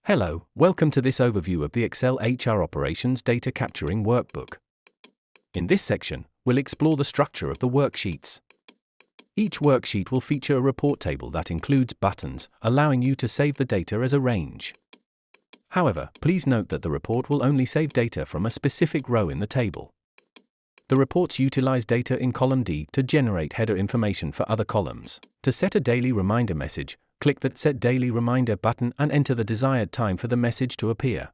Hello, welcome to this overview of the Excel HR Operations Data Capturing Workbook. In this section, we'll explore the structure of the worksheets. Each worksheet will feature a report table that includes buttons, allowing you to save the data as a range. However, please note that the report will only save data from a specific row in the table. The reports utilize data in column D to generate header information for other columns. To set a daily reminder message, click the Set Daily Reminder button and enter the desired time for the message to appear.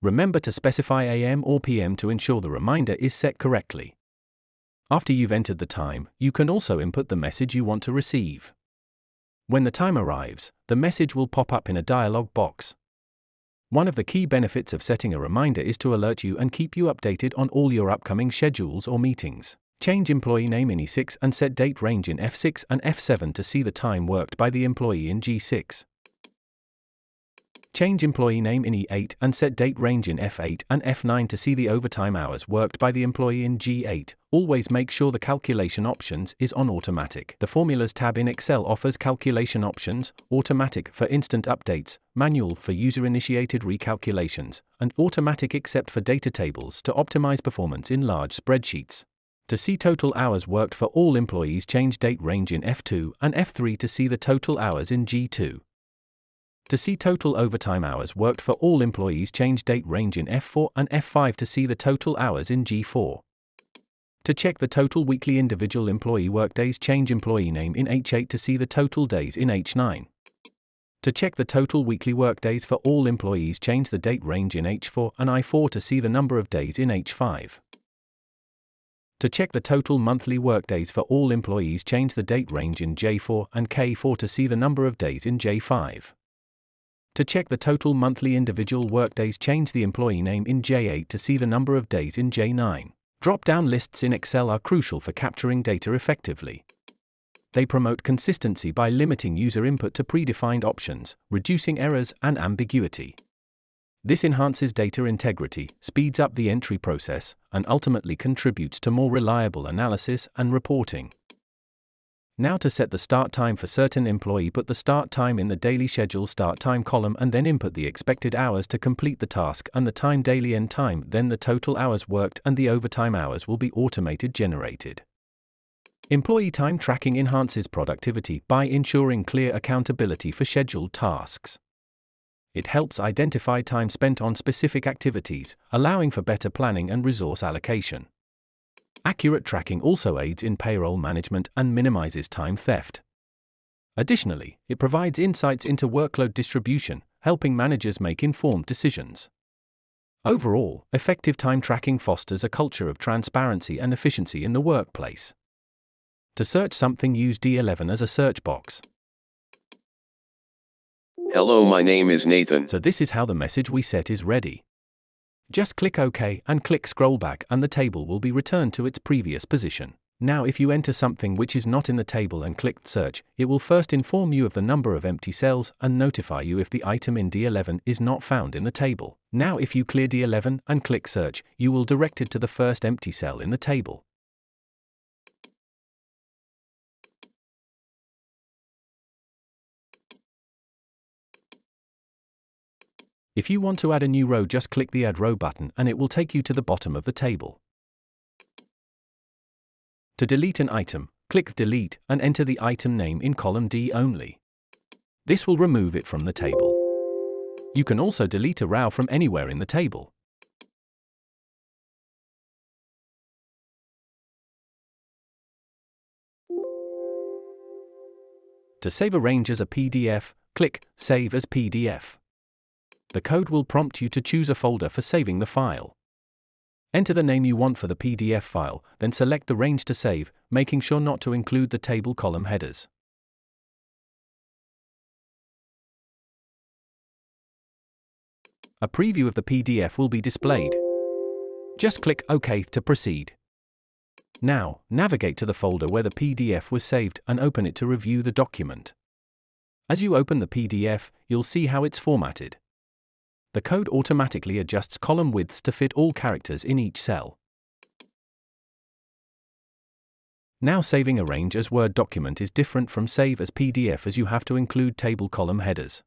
Remember to specify AM or PM to ensure the reminder is set correctly. After you've entered the time, you can also input the message you want to receive. When the time arrives, the message will pop up in a dialog box. One of the key benefits of setting a reminder is to alert you and keep you updated on all your upcoming schedules or meetings. Change employee name in E6 and set date range in F6 and F7 to see the time worked by the employee in G6. Change employee name in E8 and set date range in F8 and F9 to see the overtime hours worked by the employee in G8. Always make sure the calculation options is on automatic. The Formulas tab in Excel offers calculation options, automatic for instant updates, manual for user-initiated recalculations, and automatic except for data tables to optimize performance in large spreadsheets. To see total hours worked for all employees, change date range in F2 and F3 to see the total hours in G2. To see total overtime hours worked for all employees, change date range in F4 and F5 to see the total hours in G4. To check the total weekly individual employee workdays, change employee name in H8 to see the total days in H9. To check the total weekly workdays for all employees, change the date range in H4 and I4 to see the number of days in H5. To check the total monthly workdays for all employees, change the date range in J4 and K4 to see the number of days in J5. To check the total monthly individual workdays, change the employee name in J8 to see the number of days in J9. Drop-down lists in Excel are crucial for capturing data effectively. They promote consistency by limiting user input to predefined options, reducing errors and ambiguity. This enhances data integrity, speeds up the entry process, and ultimately contributes to more reliable analysis and reporting. Now to set the start time for certain employee, put the start time in the daily schedule start time column and then input the expected hours to complete the task and the time daily end time, then the total hours worked and the overtime hours will be automated generated. Employee time tracking enhances productivity by ensuring clear accountability for scheduled tasks. It helps identify time spent on specific activities, allowing for better planning and resource allocation. Accurate tracking also aids in payroll management and minimizes time theft. Additionally, it provides insights into workload distribution, helping managers make informed decisions. Overall, effective time tracking fosters a culture of transparency and efficiency in the workplace. To search something, use D11 as a search box. Hello, my name is Nathan. So this is how the message we set is ready. Just click OK and click scroll back and the table will be returned to its previous position. Now if you enter something which is not in the table and click search, it will first inform you of the number of empty cells and notify you if the item in D11 is not found in the table. Now if you clear D11 and click search, you will direct it to the first empty cell in the table. If you want to add a new row, just click the Add Row button and it will take you to the bottom of the table. To delete an item, click Delete and enter the item name in column D only. This will remove it from the table. You can also delete a row from anywhere in the table. To save a range as a PDF, click Save as PDF. The code will prompt you to choose a folder for saving the file. Enter the name you want for the PDF file, then select the range to save, making sure not to include the table column headers. A preview of the PDF will be displayed. Just click OK to proceed. Now, navigate to the folder where the PDF was saved and open it to review the document. As you open the PDF, you'll see how it's formatted. The code automatically adjusts column widths to fit all characters in each cell. Now saving a range as Word document is different from save as PDF as you have to include table column headers.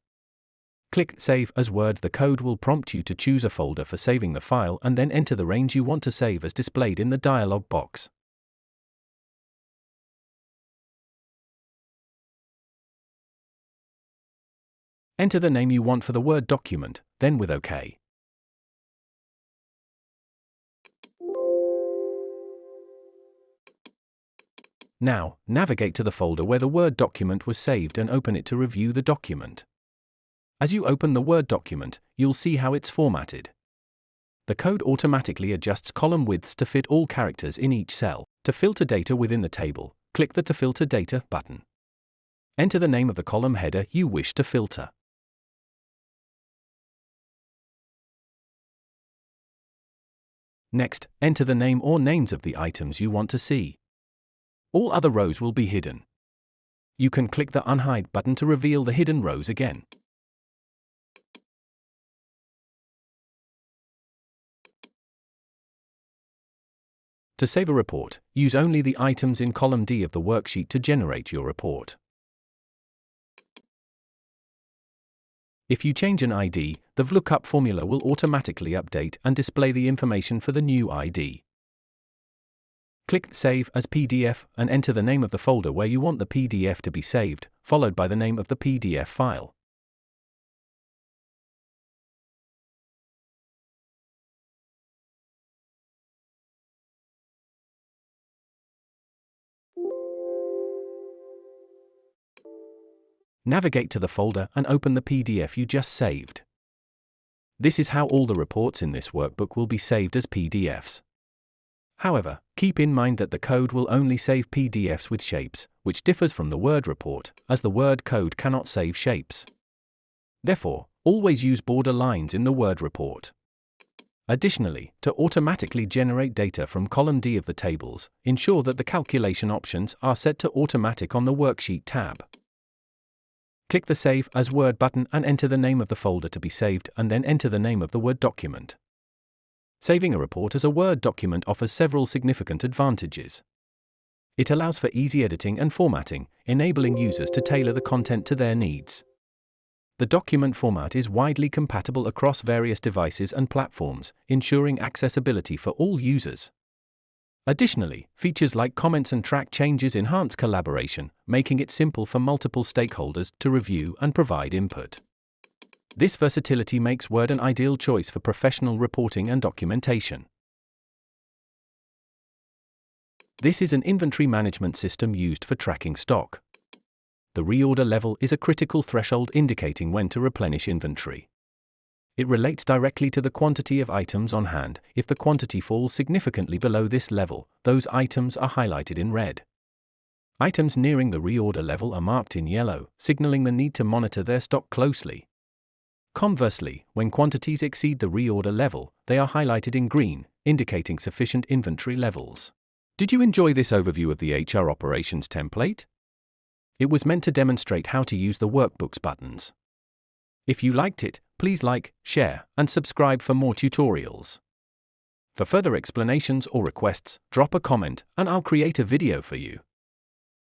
Click Save as Word. The code will prompt you to choose a folder for saving the file and then enter the range you want to save as displayed in the dialog box. Enter the name you want for the Word document, then with OK. Now, navigate to the folder where the Word document was saved and open it to review the document. As you open the Word document, you'll see how it's formatted. The code automatically adjusts column widths to fit all characters in each cell. To filter data within the table, click the To Filter Data button. Enter the name of the column header you wish to filter. Next, enter the name or names of the items you want to see. All other rows will be hidden. You can click the Unhide button to reveal the hidden rows again. To save a report, use only the items in column D of the worksheet to generate your report. If you change an ID, the VLOOKUP formula will automatically update and display the information for the new ID. Click Save as PDF and enter the name of the folder where you want the PDF to be saved, followed by the name of the PDF file. Navigate to the folder and open the PDF you just saved. This is how all the reports in this workbook will be saved as PDFs. However, keep in mind that the code will only save PDFs with shapes, which differs from the Word report, as the Word code cannot save shapes. Therefore, always use border lines in the Word report. Additionally, to automatically generate data from column D of the tables, ensure that the calculation options are set to automatic on the Worksheet tab. Click the Save as Word button and enter the name of the folder to be saved and then enter the name of the Word document. Saving a report as a Word document offers several significant advantages. It allows for easy editing and formatting, enabling users to tailor the content to their needs. The document format is widely compatible across various devices and platforms, ensuring accessibility for all users. Additionally, features like comments and track changes enhance collaboration, making it simple for multiple stakeholders to review and provide input. This versatility makes Word an ideal choice for professional reporting and documentation. This is an inventory management system used for tracking stock. The reorder level is a critical threshold indicating when to replenish inventory. It relates directly to the quantity of items on hand. If the quantity falls significantly below this level, those items are highlighted in red. Items nearing the reorder level are marked in yellow, signaling the need to monitor their stock closely. Conversely, when quantities exceed the reorder level, they are highlighted in green, indicating sufficient inventory levels. Did you enjoy this overview of the HR operations template? It was meant to demonstrate how to use the Workbook's buttons. If you liked it, please like, share, and subscribe for more tutorials. For further explanations or requests, drop a comment and I'll create a video for you.